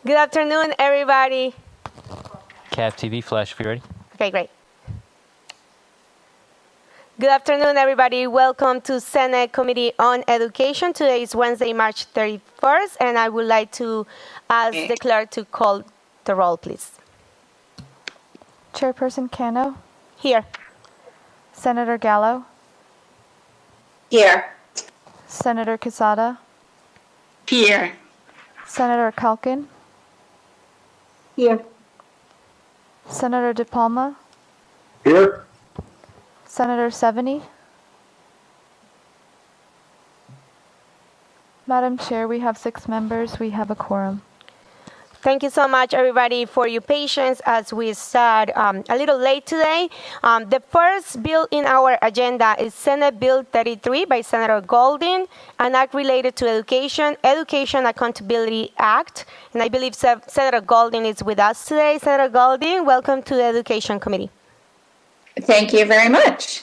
Good afternoon, everybody. CAF TV flash, if you're ready. Okay, great. Good afternoon, everybody. Welcome to Senate Committee on Education. Today is Wednesday, March 31st, and I would like to ask the clerk to call the roll, please. Chairperson Cano, Here. Senator Gallo, Here. Senator Quesada, Here. Senator Calkin, Here. Senator DePalma, Here. Senator Seveny. Madam Chair, we have 6 members. We have a quorum. Thank you so much, everybody, for your patience as we start a little late today. The first bill in our agenda is Senate Bill 33 by Senator Golding, an act related to Education Accountability Act. And I believe Senator Golding is with us today. Senator Golding, welcome to the Education Committee. Thank you very much.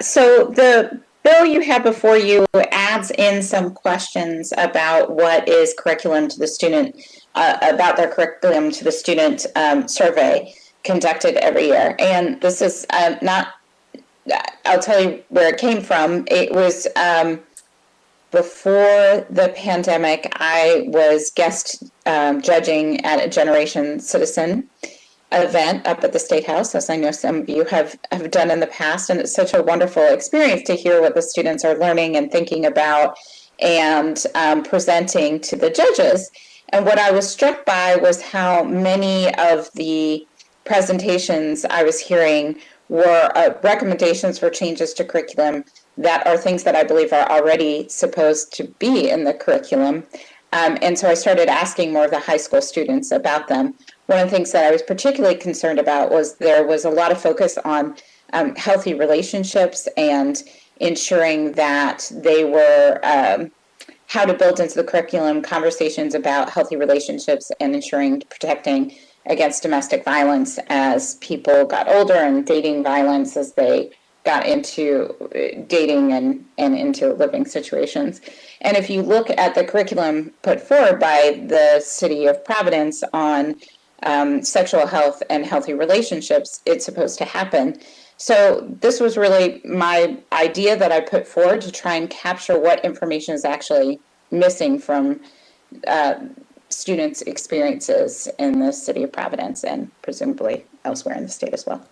So the bill you have before you adds in some questions about what is curriculum to the student, about their curriculum to the student survey conducted every year. And this is not, I'll tell you where it came from. It was before the pandemic. I was guest judging at a Generation Citizen event up at the State House, as I know some of you have done in the past, and it's such a wonderful experience to hear what the students are learning and thinking about and presenting to the judges. And what I was struck by was how many of the presentations I was hearing were recommendations for changes to curriculum that are things that I believe are already supposed to be in the curriculum. And so I started asking more of the high school students about them. One of the things that I was particularly concerned about was there was a lot of focus on healthy relationships and ensuring that they were how to build into the curriculum conversations about healthy relationships and ensuring protecting against domestic violence as people got older and dating violence as they got into dating and into living situations. And if you look at the curriculum put forward by the City of Providence on sexual health and healthy relationships, it's supposed to happen. So this was really my idea that I put forward to try and capture what information is actually missing from students' experiences in the City of Providence and presumably elsewhere in the state as well.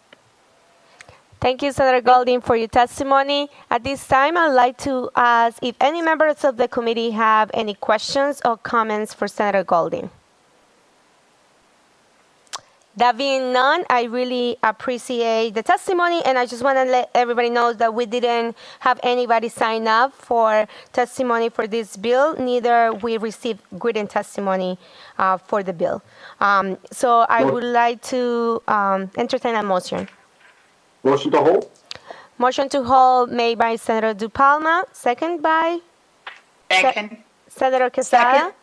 Thank you, Senator Golding, for your testimony. At this time, I'd like to ask if any members of the committee have any questions or comments for Senator Golding. That being none, I really appreciate the testimony, and I just want to let everybody know that we didn't have anybody sign up for testimony for this bill, neither we received written testimony for the bill. So I would like to entertain a motion. Motion to hold? Motion to hold made by Senator DePalma, second by Second. Senator Quesada.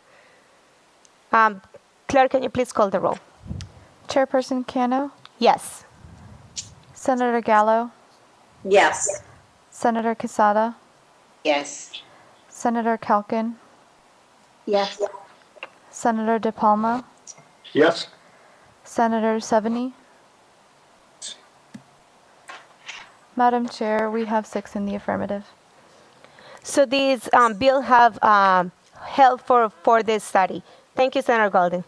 Clerk, can you please call the roll? Chairperson Cano, Yes. Senator Gallo, Yes. Senator Quesada, Yes. Senator Calkin, Yes. Senator DePalma, Yes. Senator Seveny. Madam Chair, we have 6 in the affirmative. So this bill have help for this study. Thank you, Senator Golding.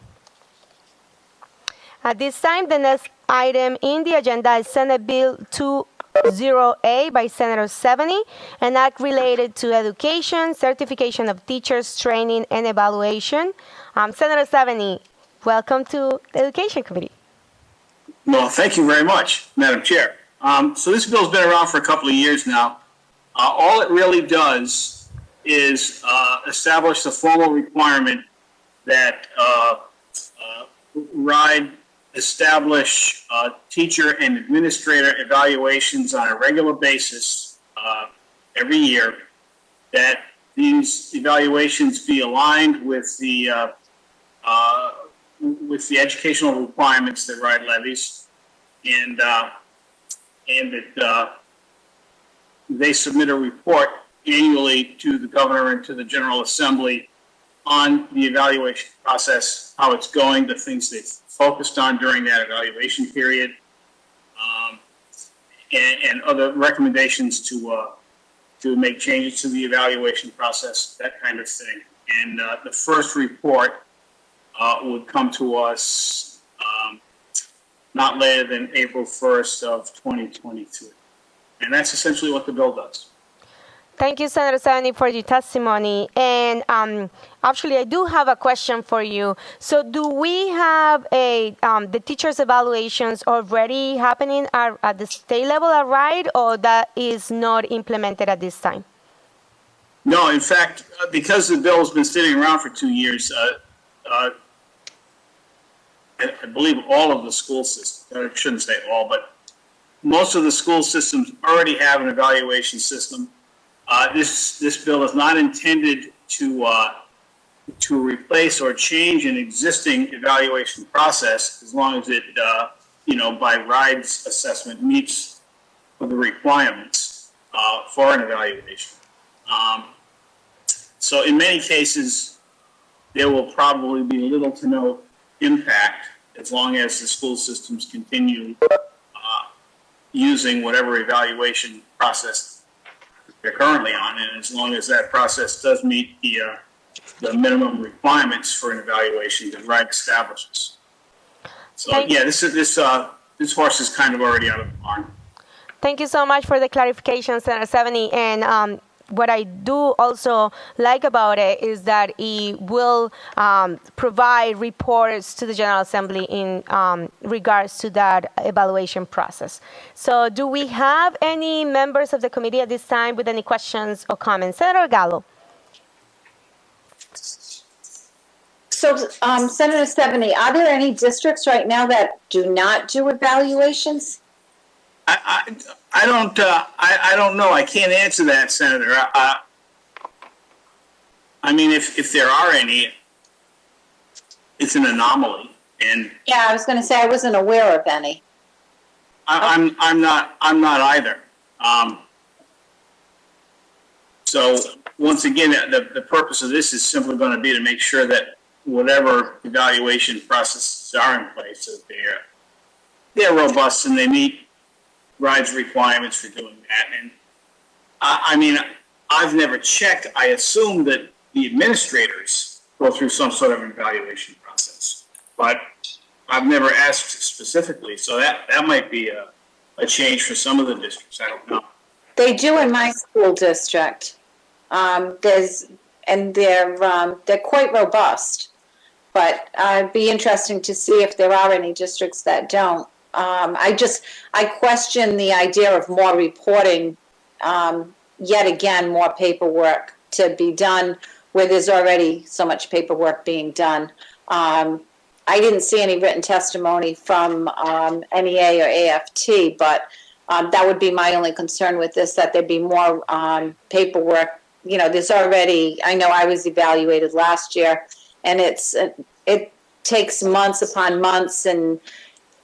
At this time, the next item in the agenda is Senate Bill 20A by Senator Seveny, an act related to education, certification of teachers, training, and evaluation. Senator Seveny, welcome to the Education Committee. Well, thank you very much, Madam Chair. So this bill's been around for a couple of years now. All it really does is establish the formal requirement that RIDE establish teacher and administrator evaluations on a regular basis every year, that these evaluations be aligned with the educational requirements that RIDE levies, and that they submit a report annually to the governor and to the General Assembly on the evaluation process, how it's going, the things they've focused on during that evaluation period, and other recommendations to make changes to the evaluation process, that kind of thing. And the first report would come to us not later than April 1st of 2022. And that's essentially what the bill does. Thank you, Senator Seveny, for your testimony. And actually, I do have a question for you. So do we have the teachers' evaluations already happening at the state level, right? Or that is not implemented at this time? No, in fact, because the bill has been sitting around for 2 years, I believe all of the school systems, I shouldn't say all, but most of the school systems already have an evaluation system. This bill is not intended to replace or change an existing evaluation process, as long as it, by RIDE's assessment, meets the requirements for an evaluation. So in many cases, there will probably be little to no impact as long as the school systems continue using whatever evaluation process they're currently on, and as long as that process does meet the minimum requirements for an evaluation that RIDE establishes. So yeah, this horse is kind of already out of the barn. Thank you so much for the clarification, Senator Seveny. And what I do also like about it is that it will provide reports to the General Assembly in regards to that evaluation process. So do we have any members of the committee at this time with any questions or comments? Senator Gallo. So, Senator Seveny, are there any districts right now that do not do evaluations? I don't know. I can't answer that, Senator. I mean, if there are any, it's an anomaly, and Yeah, I was going to say I wasn't aware of any. I'm not either. So once again, the purpose of this is simply going to be to make sure that whatever evaluation processes are in place, that they're robust and they meet RIDE's requirements for doing that. And I mean, I've never checked. I assume that the administrators go through some sort of evaluation process, but I've never asked specifically. So that might be a change for some of the districts. I don't know. They do in my school district. They're quite robust, but it'd be interesting to see if there are any districts that don't. I question the idea of more reporting, yet again, more paperwork to be done where there's already so much paperwork being done. I didn't see any written testimony from NEA or AFT, but that would be my only concern with this, that there'd be more paperwork. You know, there's already, I know I was evaluated last year, and it takes months upon months, and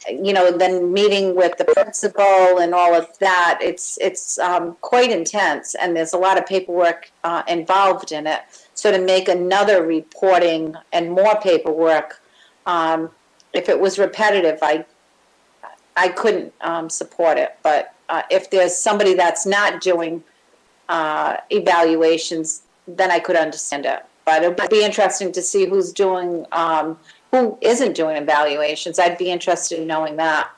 then meeting with the principal and all of that, it's quite intense, and there's a lot of paperwork involved in it. So to make another reporting and more paperwork, if it was repetitive, I couldn't support it. But if there's somebody that's not doing evaluations, then I could understand it. But it would be interesting to see who's doing who isn't doing evaluations. I'd be interested in knowing that.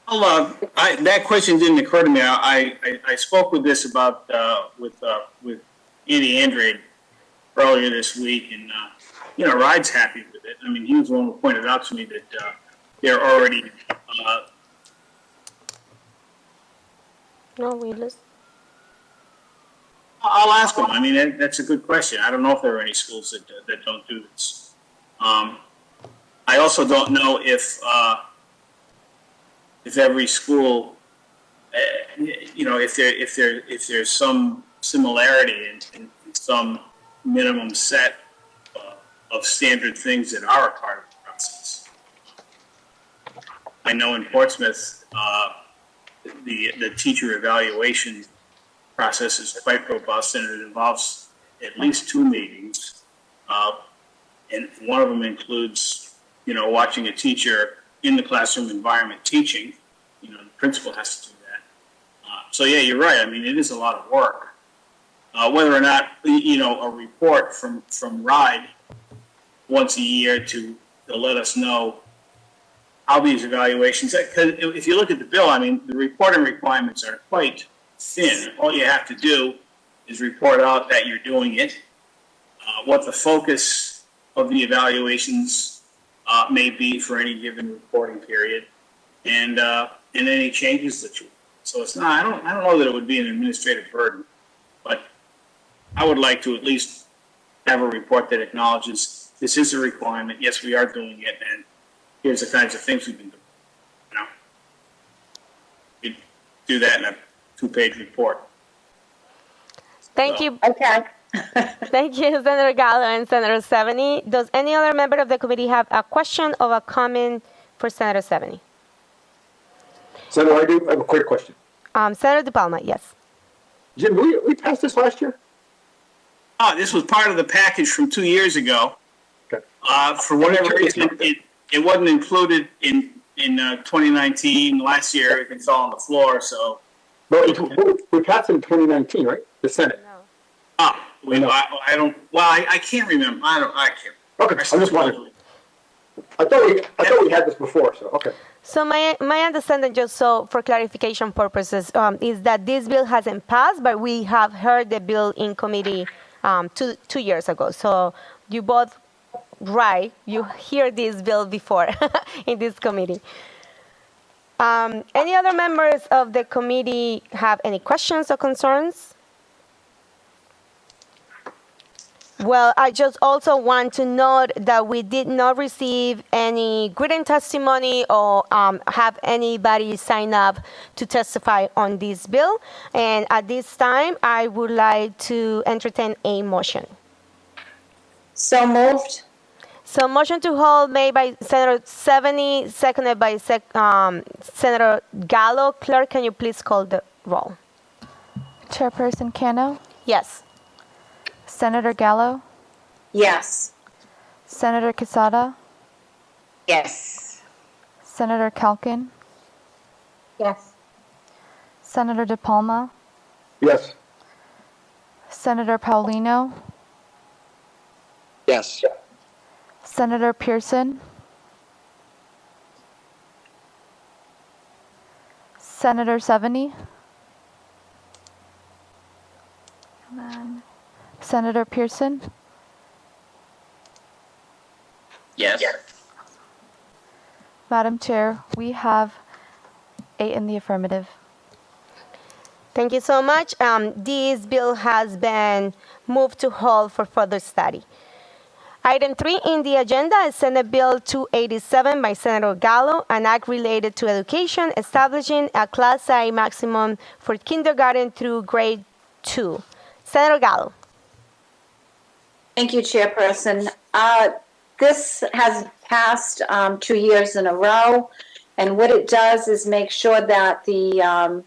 Well, that question didn't occur to me. I spoke with this about with Andy Andrade earlier this week, and RIDE's happy with it. I mean, he was the one who pointed out to me that they're already. No, we lose. I'll ask them. I mean, that's a good question. I don't know if there are any schools that don't do this. I also don't know if every school, if there's some similarity in some minimum set of standard things that are a part of the process. I know in Portsmouth, the teacher evaluation process is quite robust, and it involves at least 2 meetings And one of them includes, watching a teacher in the classroom environment teaching. The principal has to do that. So yeah, you're right. I mean, it is a lot of work. Whether or not, a report from RIDE once a year to let us know how these evaluations, because if you look at the bill, I mean, the reporting requirements are quite thin. All you have to do is report out that you're doing it, what the focus of the evaluations may be for any given reporting period, and any changes that you. So it's not. I don't know that it would be an administrative burden, but I would like to at least have a report that acknowledges this is a requirement. Yes, we are doing it, and here's the kinds of things we've been doing. You do that in a 2-page report. Thank you. Okay. Thank you, Senator Gallo and Senator Seveny. Does any other member of the committee have a question or a comment for Senator Seveny? Senator, I do have a quick question. Senator DePalma, yes. Jim, we passed this last year? This was part of the package from 2 years ago. Okay. For whatever reason, it wasn't included in 2019. Last year, it fell on the floor. So, No, we passed it in 2019, right? The Senate. I don't. Well, I can't remember. I can't. Okay, I'm just wondering. I thought we had this before. So okay. So my understanding, just so for clarification purposes, is that this bill hasn't passed, but we have heard the bill in committee 2 years ago. So you both right. You hear this bill before in this committee. Any other members of the committee have any questions or concerns? Well, I just also want to note that we did not receive any written testimony or have anybody sign up to testify on this bill. And at this time, I would like to entertain a motion. So moved. So motion to hold made by Senator Seveny, seconded by Senator Gallo. Clerk, can you please call the roll? Chairperson Cano, Yes. Senator Gallo, Yes. Senator Quesada, Yes. Senator Calkin, Yes. Senator DePalma, Yes. Senator Paulino, Yes. Senator Pearson, Senator Seveny, and then Senator Pearson, Yes. Madam Chair, we have 8 in the affirmative. Thank you so much. This bill has been moved to hold for further study. Item 3 in the agenda is Senate Bill 287 by Senator Gallo, an act related to education, establishing a Class size maximum for kindergarten through grade 2. Senator Gallo. Thank you, Chairperson. This has passed 2 years in a row, and what it does is make sure that the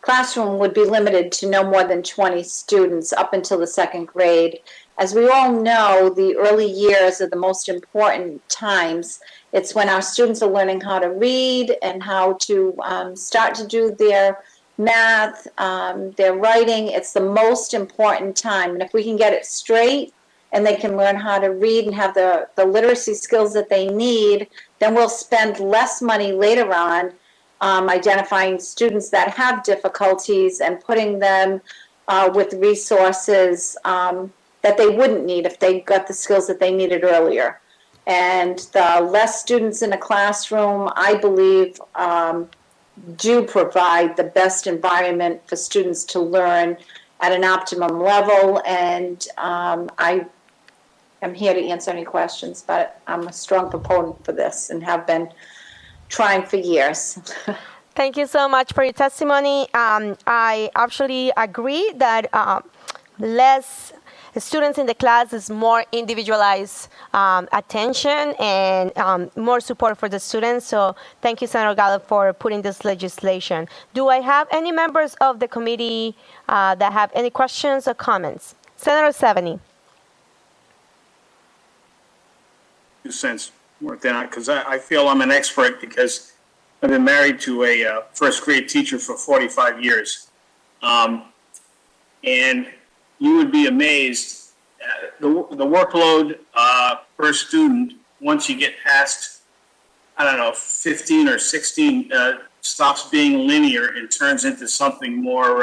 classroom would be limited to no more than 20 students up until the 2nd grade. As we all know, the early years are the most important times. It's when our students are learning how to read and how to start to do their math, their writing. It's the most important time, and if we can get it straight, and they can learn how to read and have the literacy skills that they need, then we'll spend less money later on identifying students that have difficulties and putting them with resources that they wouldn't need if they got the skills that they needed earlier. And the less students in a classroom, I believe, do provide the best environment for students to learn at an optimum level. And I'm here to answer any questions, but I'm a strong proponent for this and have been trying for years. Thank you so much for your testimony. I actually agree that less students in the class is more individualized attention and more support for the students. So thank you, Senator Gallo, for putting this legislation. Do I have any members of the committee that have any questions or comments? Senator Seveny. 2 cents worth in it because I feel I'm an expert because I've been married to a first grade teacher for 45 years. And you would be amazed the workload per student once you get past, I don't know, 15 or 16 stops being linear and turns into something more,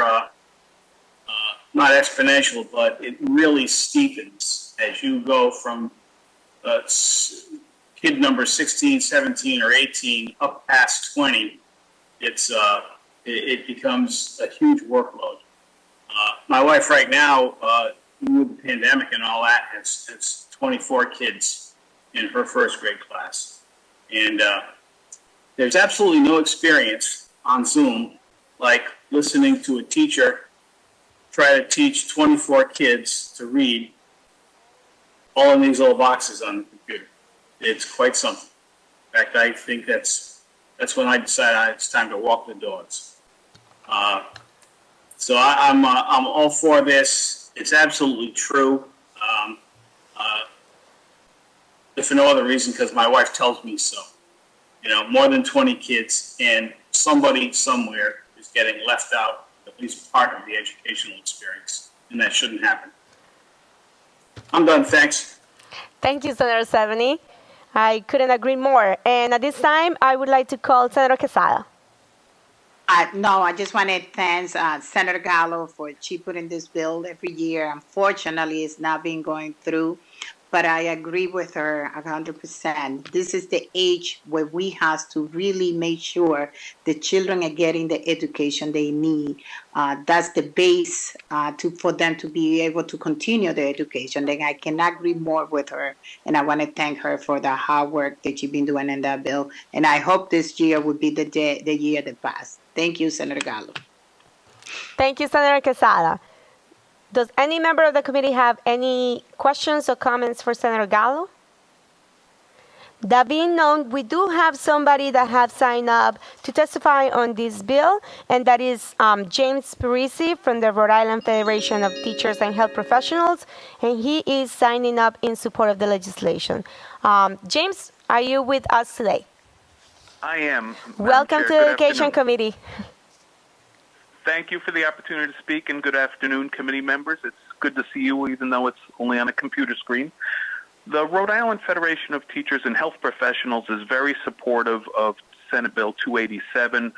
not exponential, but it really steepens as you go from kid number 16, 17, or 18 up past 20. It becomes a huge workload. My wife right now, with the pandemic and all that, has 24 kids in her first grade class. And there's absolutely no experience on Zoom like listening to a teacher try to teach 24 kids to read all in these little boxes on the computer. It's quite something. In fact, I think that's when I decided it's time to walk the dogs. So I'm all for this. It's absolutely true. If for no other reason, because my wife tells me so. You know, more than 20 kids, and somebody somewhere is getting left out, at least part of the educational experience, and that shouldn't happen. I'm done. Thanks. Thank you, Senator Seveny. I couldn't agree more. And at this time, I would like to call Senator Quesada. No, I just want to thank Senator Gallo for she putting this bill every year. Unfortunately, it's not been going through, but I agree with her 100%. This is the age where we have to really make sure the children are getting the education they need. That's the base for them to be able to continue their education. Then I cannot agree more with her, and I want to thank her for the hard work that she's been doing in that bill. And I hope this year will be the year that passed. Thank you, Senator Gallo. Thank you, Senator Quesada. Does any member of the committee have any questions or comments for Senator Gallo? That being known, we do have somebody that have signed up to testify on this bill, and that is James Parisi from the Rhode Island Federation of Teachers and Health Professionals, and he is signing up in support of the legislation. James, are you with us today? I am. Welcome to the Education Committee. Thank you for the opportunity to speak, and good afternoon, committee members. It's good to see you, even though it's only on a computer screen. The Rhode Island Federation of Teachers and Health Professionals is very supportive of Senate Bill 287.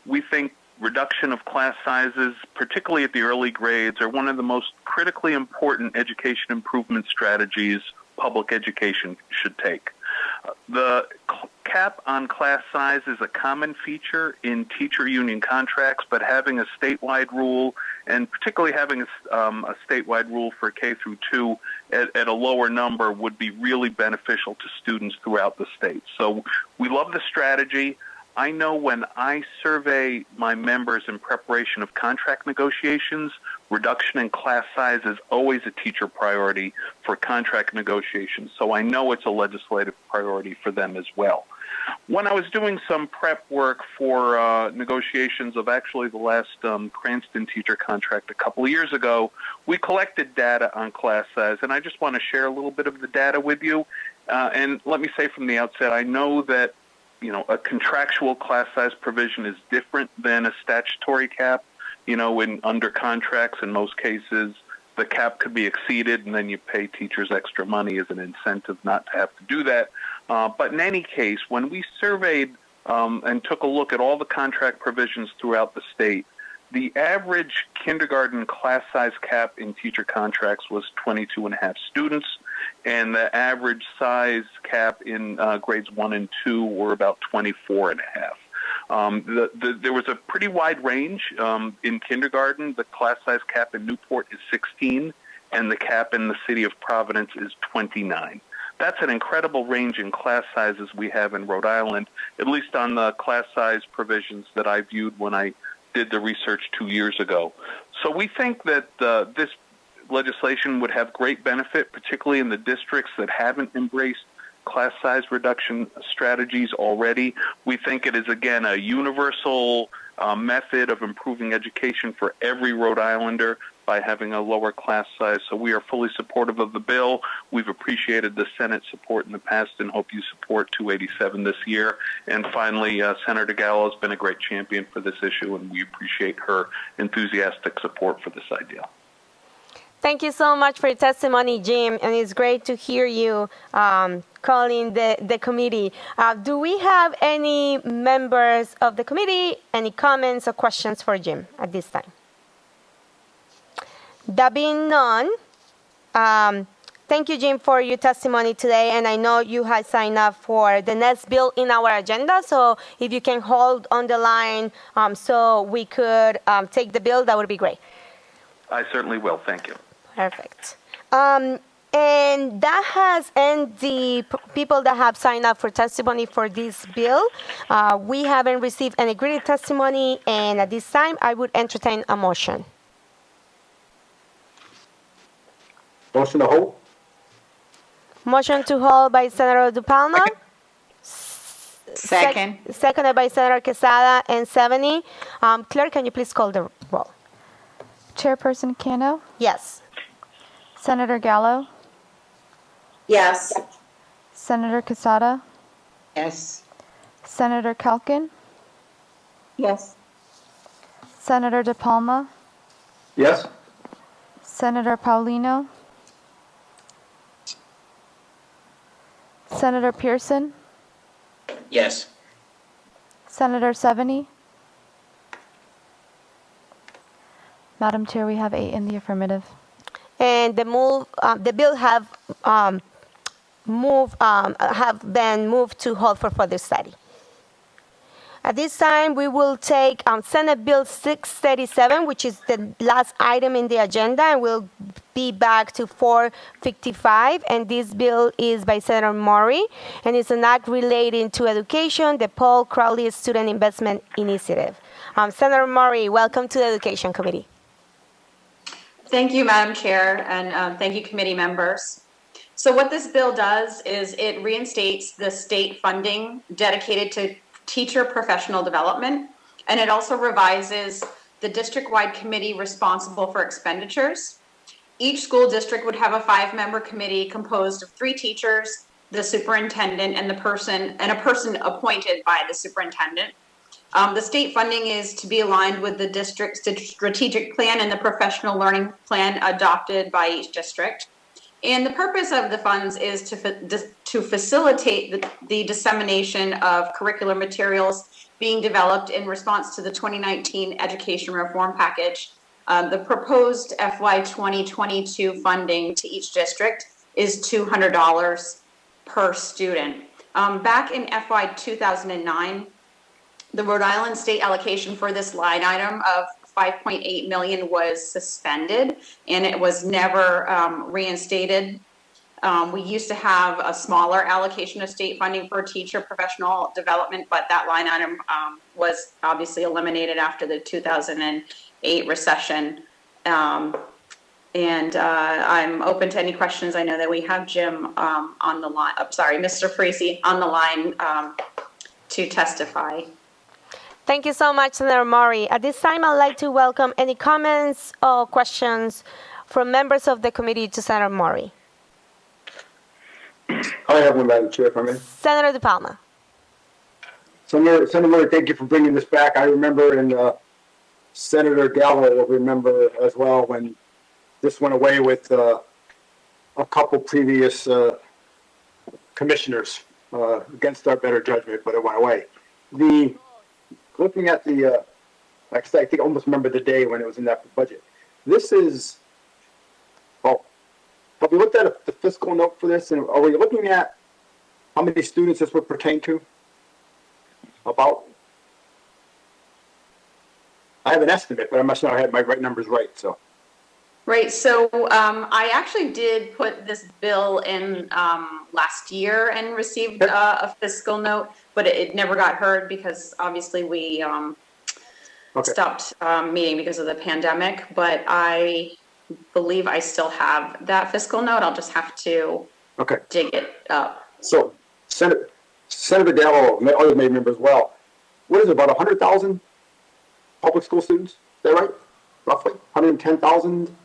We think reduction of class sizes, particularly at the early grades, are one of the most critically important education improvement strategies public education should take. The cap on class size is a common feature in teacher union contracts, but having a statewide rule, and particularly having a statewide rule for K through 2 at a lower number, would be really beneficial to students throughout the state. So we love the strategy. I know when I survey my members in preparation of contract negotiations, reduction in class size is always a teacher priority for contract negotiations. So I know it's a legislative priority for them as well. When I was doing some prep work for negotiations of actually the last Cranston teacher contract a couple of years ago, we collected data on class size, and I just want to share a little bit of the data with you. And let me say from the outset, I know that a contractual class size provision is different than a statutory cap. In under contracts, in most cases, the cap could be exceeded, and then you pay teachers extra money as an incentive not to have to do that. But in any case, when we surveyed and took a look at all the contract provisions throughout the state, the average kindergarten class size cap in teacher contracts was 22.5 students, and the average size cap in grades 1 and 2 were about 24.5. There was a pretty wide range in kindergarten. The class size cap in Newport is 16, and the cap in the city of Providence is 29. That's an incredible range in class sizes we have in Rhode Island, at least on the class size provisions that I viewed when I did the research 2 years ago. So we think that this legislation would have great benefit, particularly in the districts that haven't embraced class size reduction strategies already. We think it is, again, a universal method of improving education for every Rhode Islander, by having a lower class size. So we are fully supportive of the bill. We've appreciated the Senate support in the past and hope you support 287 this year. And finally, Senator Gallo has been a great champion for this issue, and we appreciate her enthusiastic support for this idea. Thank you so much for your testimony, Jim, and it's great to hear you calling the committee. Do we have any members of the committee, any comments or questions for Jim at this time? That being none, thank you, Jim, for your testimony today, and I know you had signed up for the next bill in our agenda, so if you can hold on the line so we could take the bill, that would be great. I certainly will. Thank you. Perfect. And that has ended the people that have signed up for testimony for this bill. We haven't received any written testimony, and at this time, I would entertain a motion. Motion to hold? Motion to hold by Senator DePalma. Second. Seconded by Senator Quesada and 70. Clerk, can you please call the roll? Chairperson Cano, Yes. Senator Gallo, Yes. Senator Quesada, Yes. Senator Kalkin, Yes. Senator DePalma, Yes? Senator Paulino, Senator Pearson, Yes. Senator Seveny. Madam Chair, we have 8 in the affirmative. And the bill have been moved to hold for further study. At this time, we will take Senate Bill 637, which is the last item in the agenda, and we'll be back to 455. And this bill is by Senator Maury, and it's an act relating to education, the Paul Crowley Student Investment Initiative. Senator Maury, welcome to the Education Committee. Thank you, Madam Chair, and thank you, committee members. So what this bill does is it reinstates the state funding dedicated to teacher professional development, and it also revises the district-wide committee responsible for expenditures. Each school district would have a 5-member committee composed of 3 teachers, the superintendent, and a person appointed by the superintendent. The state funding is to be aligned with the district's strategic plan and the professional learning plan adopted by each district. And the purpose of the funds is to facilitate the dissemination of curricular materials being developed in response to the 2019 education reform package. The proposed FY 2022 funding to each district is $200 per student. Back in FY 2009, the Rhode Island state allocation for this line item of $5.8 million was suspended, and it was never reinstated. We used to have a smaller allocation of state funding for teacher professional development, but that line item was obviously eliminated after the 2008 recession. And I'm open to any questions. I know that we have Jim on the line. Mr. Parisi on the line to testify. Thank you so much, Senator Maury. At this time, I'd like to welcome any comments or questions from members of the committee to Senator Maury. I have one, Madam Chair, if I may. Senator DePalma. Senator Maury, thank you for bringing this back. I remember, and Senator Gallo will remember as well, when this went away with a couple previous commissioners against our better judgment, but it went away. Looking at the, like I said, I think I almost remember the day when it was in that budget. This is, have we looked at the fiscal note for this? And are we looking at how many students this would pertain to? About? I have an estimate, but I'm not sure I had my right numbers right, so. Right, so I actually did put this bill in last year and received a fiscal note, but it never got heard because obviously we stopped meeting because of the pandemic. But I believe I still have that fiscal note. I'll just have to dig it up. So Senator Gallo, and other member as well, what is it, about 100,000 public school students? Is that right? roughly 110,000,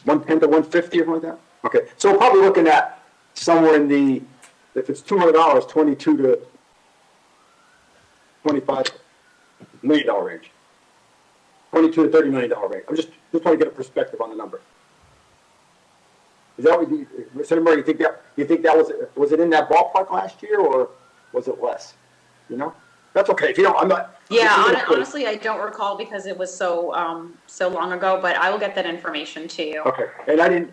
110 to 150 or something like that. Okay, so we're probably looking at somewhere in the, if it's $200, 22 to 25 $1 million range. 22 to $30 million range. I'm just trying to get a perspective on the number. Is that what you, Senator Murray, you think that was it in that ballpark last year, or was it less? You know, that's okay. If you don't, I'm not. Yeah, honestly, I don't recall because it was so so long ago, but I will get that information to you. Okay, and I didn't.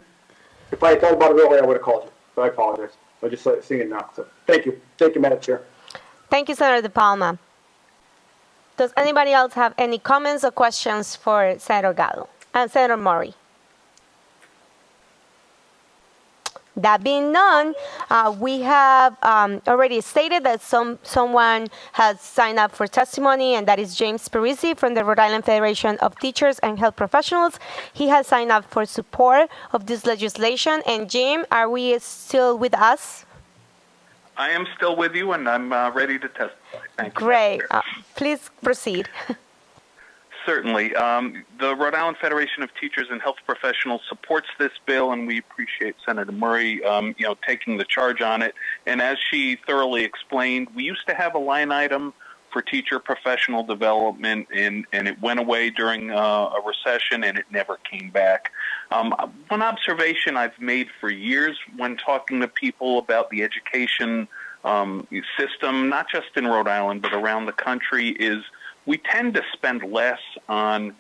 If I had thought about it earlier, I would have called you. So I apologize. I just seeing it now. So thank you, Madam Chair. Thank you, Senator De Palma. Does anybody else have any comments or questions for Senator Gallo and Senator Murray? That being done, we have already stated that someone has signed up for testimony, and that is James Parisi from the Rhode Island Federation of Teachers and Health Professionals. He has signed up for support of this legislation. And Jim, are we still with us? I am still with you, and I'm ready to testify. Thank you. Great. Please proceed. Certainly. The Rhode Island Federation of Teachers and Health Professionals supports this bill, and we appreciate Senator Murray, taking the charge on it. And as she thoroughly explained, we used to have a line item for teacher professional development, and it went away during a recession, and it never came back. One observation I've made for years when talking to people about the education system, not just in Rhode Island, but around the country, is we tend to spend less on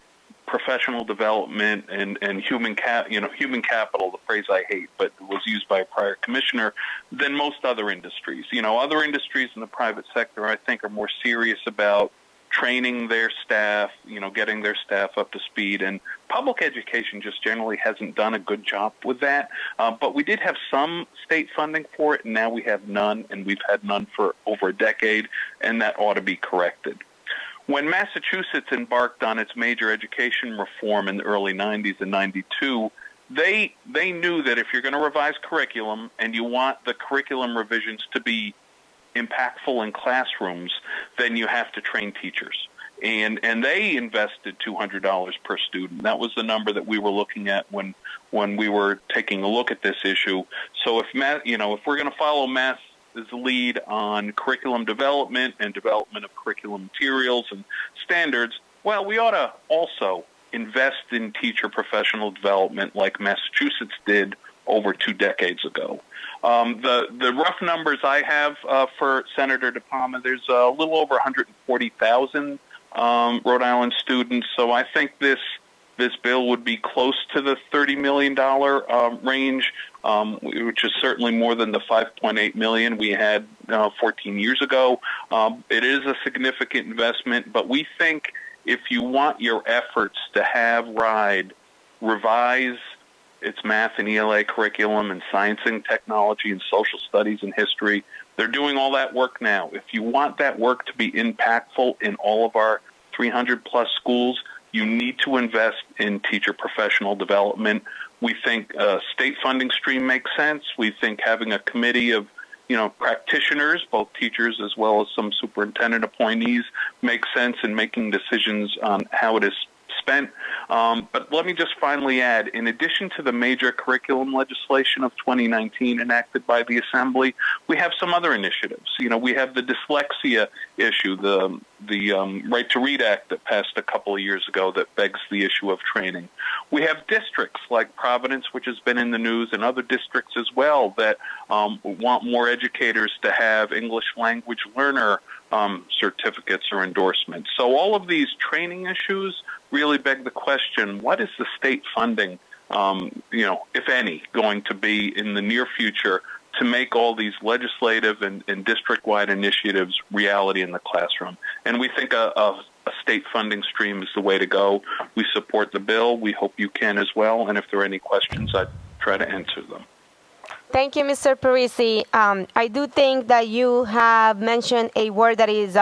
professional development and human capital, the phrase I hate, but was used by a prior commissioner, than most other industries. Other industries in the private sector, I think, are more serious about training their staff, getting their staff up to speed, and public education just generally hasn't done a good job with that. But we did have some state funding for it, and now we have none, and we've had none for over a decade, and that ought to be corrected. When Massachusetts embarked on its major education reform in the early 90s and 92, they knew that if you're going to revise curriculum and you want the curriculum revisions to be impactful in classrooms, then you have to train teachers. And they invested $200 per student. That was the number that we were looking at when we were taking a look at this issue. So if we're going to follow Mass' lead on curriculum development and development of curriculum materials and standards, well, we ought to also invest in teacher professional development like Massachusetts did over 2 decades ago. The rough numbers I have for Senator De Palma, there's a little over 140,000 Rhode Island students, so I think this bill would be close to the $30 million range, which is certainly more than the $5.8 million we had 14 years ago. It is a significant investment, but we think if you want your efforts to have RIDE revise its math and ELA curriculum and science and technology and social studies and history, they're doing all that work now. If you want that work to be impactful in all of our 300-plus schools, you need to invest in teacher professional development. We think a state funding stream makes sense. We think having a committee of practitioners, both teachers as well as some superintendent appointees, makes sense in making decisions on how it is spent. But let me just finally add, in addition to the major curriculum legislation of 2019 enacted by the Assembly, we have some other initiatives. We have the dyslexia issue, the Right to Read Act that passed a couple of years ago that begs the issue of training. We have districts like Providence, which has been in the news, and other districts as well that want more educators to have English language learner certificates or endorsements. So all of these training issues really beg the question, what is the state funding, if any, going to be in the near future to make all these legislative and district-wide initiatives reality in the classroom? And we think a state funding stream is the way to go. We support the bill. We hope you can as well. And if there are any questions, I'd try to answer them. Thank you, Mr. Parisi. I do think that you have mentioned a word that is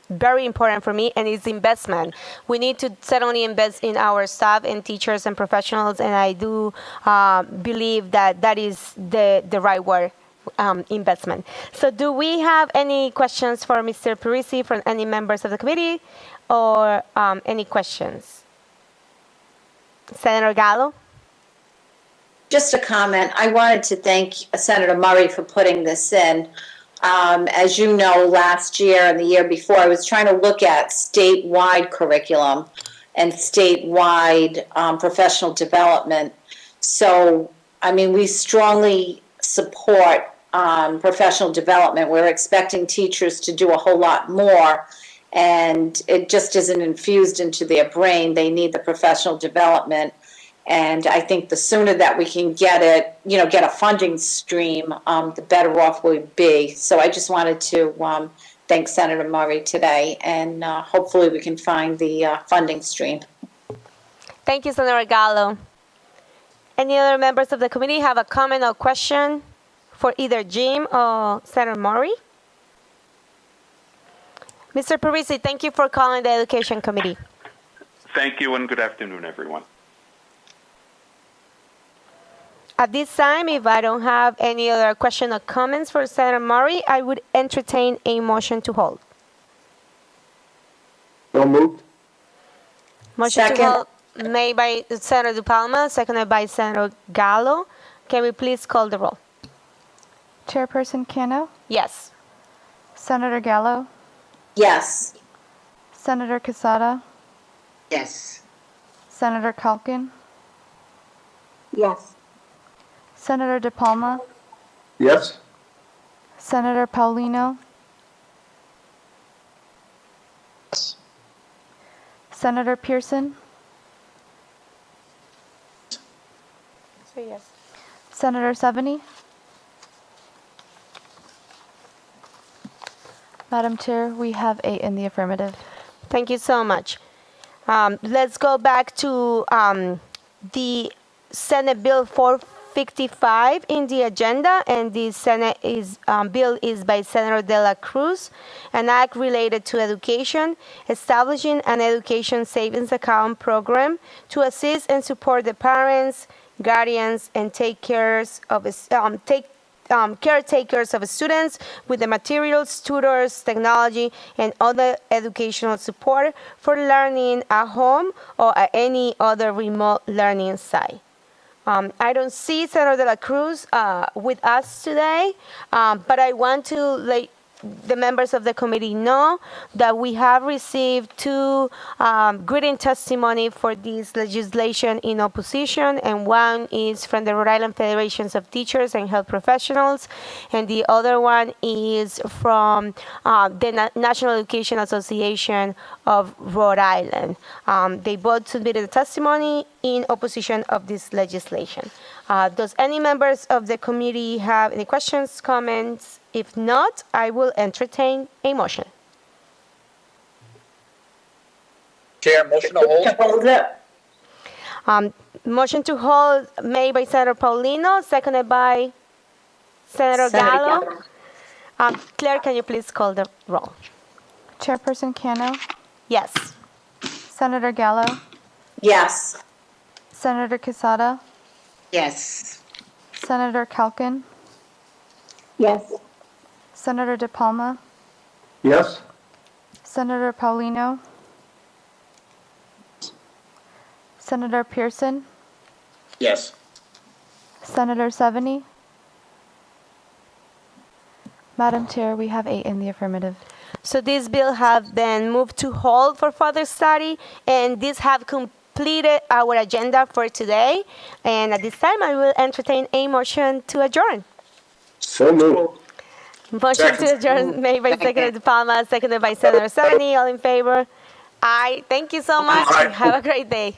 very important for me, and it's investment. We need to certainly invest in our staff and teachers and professionals, and I do believe that is the right word, investment. So do we have any questions for Mr. Parisi from any members of the committee, or any questions? Senator Gallo. Just a comment. I wanted to thank Senator Murray for putting this in. As you know, last year and the year before, I was trying to look at statewide curriculum and statewide professional development. So, I mean, we strongly support professional development. We're expecting teachers to do a whole lot more, and it just isn't infused into their brain. They need the professional development. And I think the sooner that we can get it, get a funding stream, the better off we'd be. So I just wanted to thank Senator Murray today, and hopefully we can find the funding stream. Thank you, Senator Gallo. Any other members of the committee have a comment or question for either Jim or Senator Murray? Mr. Parisi, thank you for calling the Education Committee. Thank you and good afternoon, everyone. At this time, if I don't have any other question or comments for Senator Murray, I would entertain a motion to hold. So moved. Motion Second. to hold made by Senator DePalma, seconded by Senator Gallo. Can we please call the roll? Chairperson Cano, Yes. Senator Gallo, Yes. Senator Quesada, Yes. Senator Calkin, Yes. Senator DePalma, Yes. Senator Paulino, Senator Pearson, Say yes. Senator Seveny. Madam Chair, we have 8 in the affirmative. Thank you so much. Let's go back to the Senate Bill 455 in the agenda, and the Senate bill is by Senator De La Cruz, an act related to education, establishing an education savings account program to assist and support the parents, guardians, and caretakers of students with the materials, tutors, technology, and other educational support for learning at home or at any other remote learning site. I don't see Senator De La Cruz with us today, but I want to let the members of the committee know that we have received 2 written testimony for this legislation in opposition, and one is from the Rhode Island Federations of Teachers and Health Professionals, and the other one is from the National Education Association of Rhode Island. They both submitted a testimony in opposition of this legislation. Does any members of the committee have any questions, comments? If not, I will entertain a motion. Chair, motion to hold. Hold it. Motion to hold made by Senator Paulino, seconded by Senator Gallo. Claire, can you please call the roll? Chairperson Cano, Yes. Senator Gallo, Yes. Senator Quesada, Yes. Senator Calkin, Yes. Senator DePalma, Yes. Senator Paulino, Senator Pearson, Yes. Senator Seveny. Madam Chair, we have 8 in the affirmative. So this bill have been moved to hold for further study, and this have completed our agenda for today. And at this time, I will entertain a motion to adjourn. So moved. Motion to adjourn made by Secretary DePalma, seconded by Senator Seveny. All in favor? Aye. Thank you so much. Aye. Have a great day.